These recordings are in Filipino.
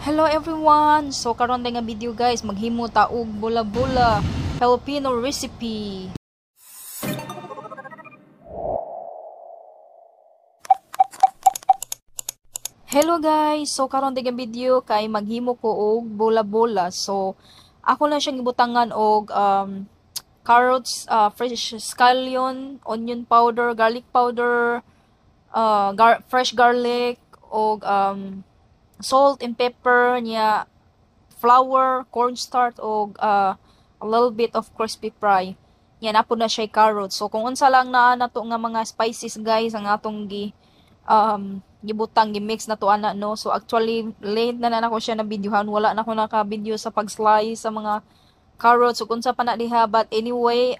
Hello everyone! So karon nga video guys, maghimo ta og bula-bula Filipino recipe. Hello guys! So karon nga video kay maghimo ko og bula-bula. So ako lang siyang gibutangan og carrots, fresh scallion, onion powder, garlic powder, fresh garlic og salt and pepper niya, flour, cornstarch og a little bit of crispy fry. Yan apo na siya carrots. So kung unsa lang naa nato nga mga spices guys ang atong gibutang gimix na to ana no. So actually late na nako siya na videohan, wala na ko naka video sa pag-slice sa mga carrots ug unsa pa na diha, but anyway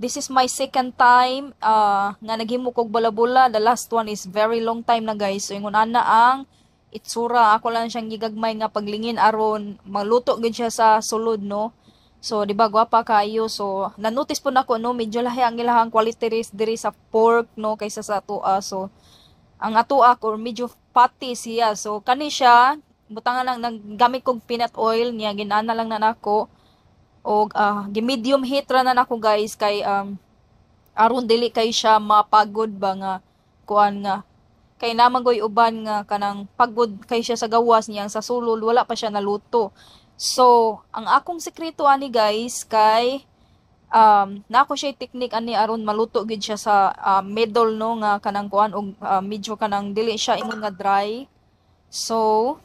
this is my second time nga naghimo kog bula-bula. The last one is very long time na guys. So ingon ana ang itsura, ako lang siyang gigagmay nga paglingin aron maluto gid siya sa sulod no. So di ba gwapa kayo. So na-notice po nako no, medyo lahi ang ilahang quality diri sa pork no kaysa sa atoa. So ang atoa ko medyo fatty siya. So kani siya butangan lang naggamit kog peanut oil niya, ginana lang na nako og gi-medium heat ra na nako guys kay aron dili kay siya mapagod ba nga kuan nga kay naman uban nga kanang pagod kay siya sa gawas niya sa sulod wala pa siya naluto. So ang akong sekreto ani guys kay nako siya technique ani aron maluto gid siya sa middle no nga kanang kuan og medyo kanang dili siya ingon nga dry. So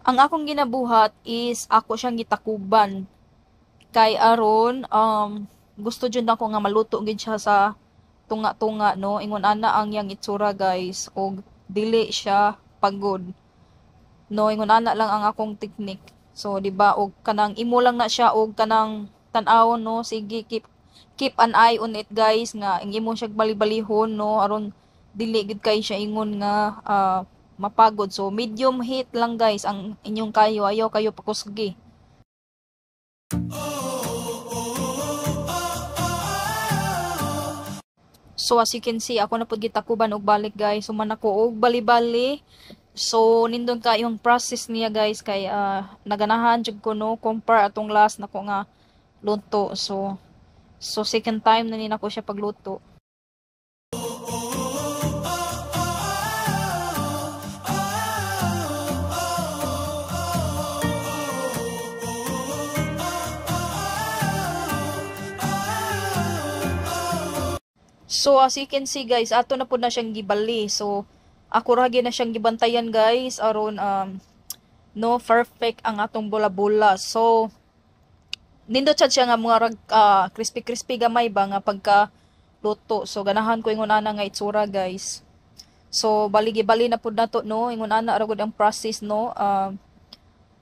ang akong ginabuhat is ako siyang gitakuban kay aron gusto jud nako nga maluto gid siya sa tunga-tunga no, ingon ana ang yang itsura guys og dili siya pagod no, ingon ana lang ang akong technique. So di ba og kanang imo lang na siya og kanang tan-awon no, sige keep an eye on it guys nga ang imo siya bali-balihon no aron dili gid kay siya ingon nga mapagod. So medium heat lang guys ang inyong kayo, ayaw kayo pakusgi. So as you can see, ako na pud gitakuban og balik guys. So man ako og bali-bali. So nindot ka yung process niya guys kay naganahan jud ko no compare atong last nako nga luto. So second time na ni nako siya pagluto. So as you can see guys, ato na po na siyang gibali. So ako ra na siyang gibantayan guys aron no perfect ang atong bula-bula. So nindot siya nga mga crispy gamay ba nga pagka luto. So ganahan ko ingon ana nga itsura guys. So baligi-bali na pud nato no, ingon ana ra gud ang process no.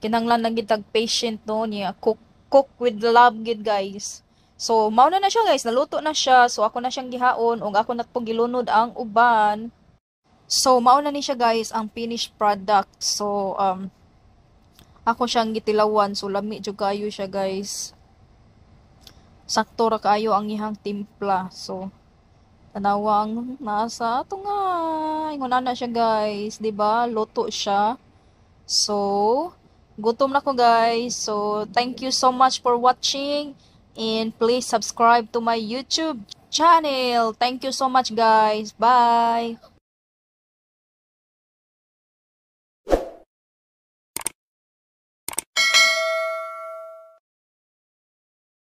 Kinahanglan lang gid tag patient no niya, cook with love gid guys. So, mauna na siya guys, naluto na siya. So, ako na siyang gihaon ug ako na po gilunod ang uban. So, mauna ni siya guys ang finished product. So, ako siyang gitilawan. So, lami jud kayo siya guys. Sakto ra kayo ang ihang timpla. So, tanawang nasa ato nga. Ingon na siya guys, 'di ba? Luto siya. So, gutom na ko guys. So, thank you so much for watching. And please subscribe to my YouTube channel. Thank you so much guys. Bye.